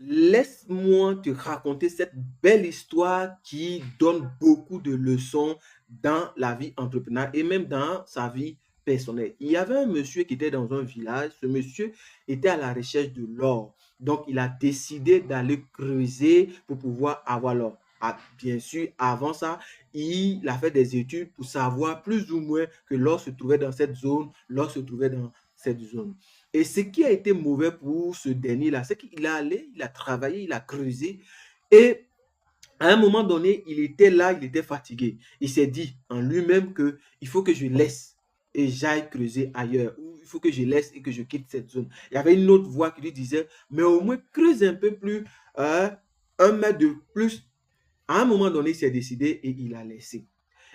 laisse-moi te raconter cette belle histoire qui donne beaucoup de leçons dans la vie entrepreneuriale et même dans sa vie personnelle. Il y avait un monsieur qui était dans un village. Ce monsieur était à la recherche de l'or. Donc, il a décidé d'aller creuser pour pouvoir avoir l'or. Ah, bien sûr, avant ça, il a fait des études pour savoir plus ou moins que l'or se trouvait dans cette zone, l'or se trouvait dans cette zone. Et ce qui a été mauvais pour ce dernier-là, c'est qu'il est allé, il a travaillé, il a creusé. Et à un moment donné, il était là, il était fatigué. Il s'est dit en lui-même que il faut que je laisse et j'aille creuser ailleurs. Ou il faut que je laisse et que je quitte cette zone. Il y avait une autre voix qui lui disait, mais au moins creuse un peu plus, 1 mètre de plus. À un moment donné, il s'est décidé et il a laissé.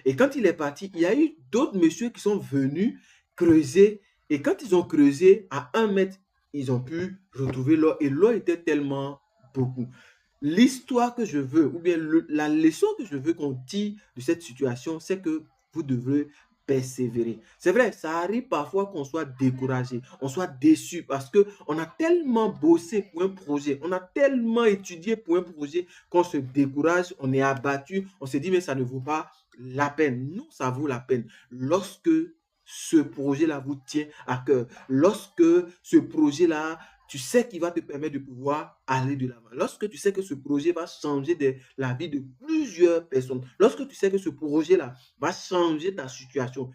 Et quand il est parti, il y a eu d'autres messieurs qui sont venus creuser. Et quand ils ont creusé à 1 mètre, ils ont pu retrouver l'or. Et l'or était tellement beaucoup. L'histoire que je veux, ou bien la leçon que je veux qu'on tire de cette situation, c'est que vous devrez persévérer. C'est vrai, ça arrive parfois qu'on soit découragé, on soit déçu parce que on a tellement bossé pour un projet, on a tellement étudié pour un projet qu'on se décourage, on est abattu, on se dit mais ça ne vaut pas la peine. Non, ça vaut la peine. Lorsque ce projet-là vous tient à cœur, lorsque ce projet-là tu sais qu'il va te permettre de pouvoir aller de l'avant. Lorsque tu sais que ce projet va changer la vie de plusieurs personnes, lorsque tu sais que ce projet-là va changer ta situation,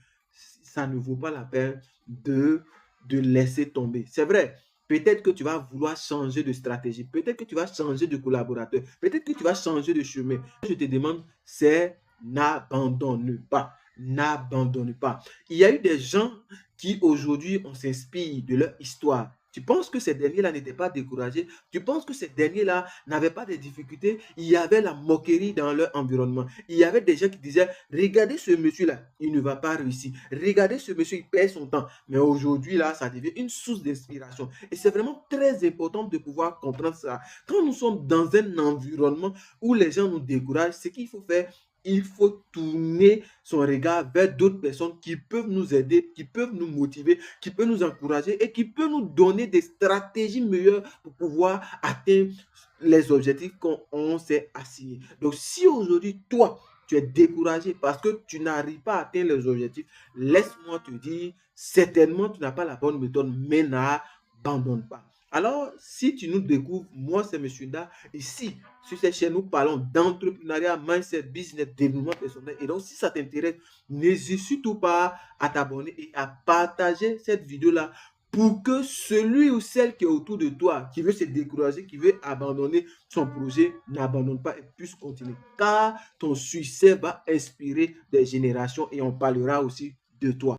ça ne vaut pas la peine de laisser tomber. C'est vrai, peut-être que tu vas vouloir changer de stratégie, peut-être que tu vas changer de collaborateur, peut-être que tu vas changer de chemin. Je te demande, c'est n'abandonne pas. N'abandonne pas. Il y a eu des gens qui aujourd'hui, on s'inspire de leur histoire. Tu penses que ces derniers-là n'étaient pas découragés? Tu penses que ces derniers-là n'avaient pas de difficultés? Il y avait la moquerie dans leur environnement. Il y avait des gens qui disaient, regardez ce monsieur-là, il ne va pas réussir. Regardez ce monsieur, il perd son temps. Mais aujourd'hui, là, ça devient une source d'inspiration. Et c'est vraiment très important de pouvoir comprendre ça. Quand nous sommes dans un environnement où les gens nous découragent, ce qu'il faut faire, il faut tourner son regard vers d'autres personnes qui peuvent nous aider, qui peuvent nous motiver, qui peuvent nous encourager et qui peuvent nous donner des stratégies meilleures pour pouvoir atteindre les objectifs qu'on s'est assignés. Donc, si aujourd'hui, toi, tu es découragé parce que tu n'arrives pas à atteindre les objectifs, laisse-moi te dire, certainement, tu n'as pas la bonne méthode, mais n'abandonne pas. Alors, si tu nous découvres, moi, c'est M. Da. Ici, sur cette chaîne, nous parlons d'entrepreneuriat, mindset, business, développement personnel. Et donc, si ça t'intéresse, n'hésite surtout pas à t'abonner et à partager cette vidéo-là pour que celui ou celle qui est autour de toi, qui veut se décourager, qui veut abandonner son projet, n'abandonne pas et puisse continuer. Car ton succès va inspirer des générations et on parlera aussi de toi.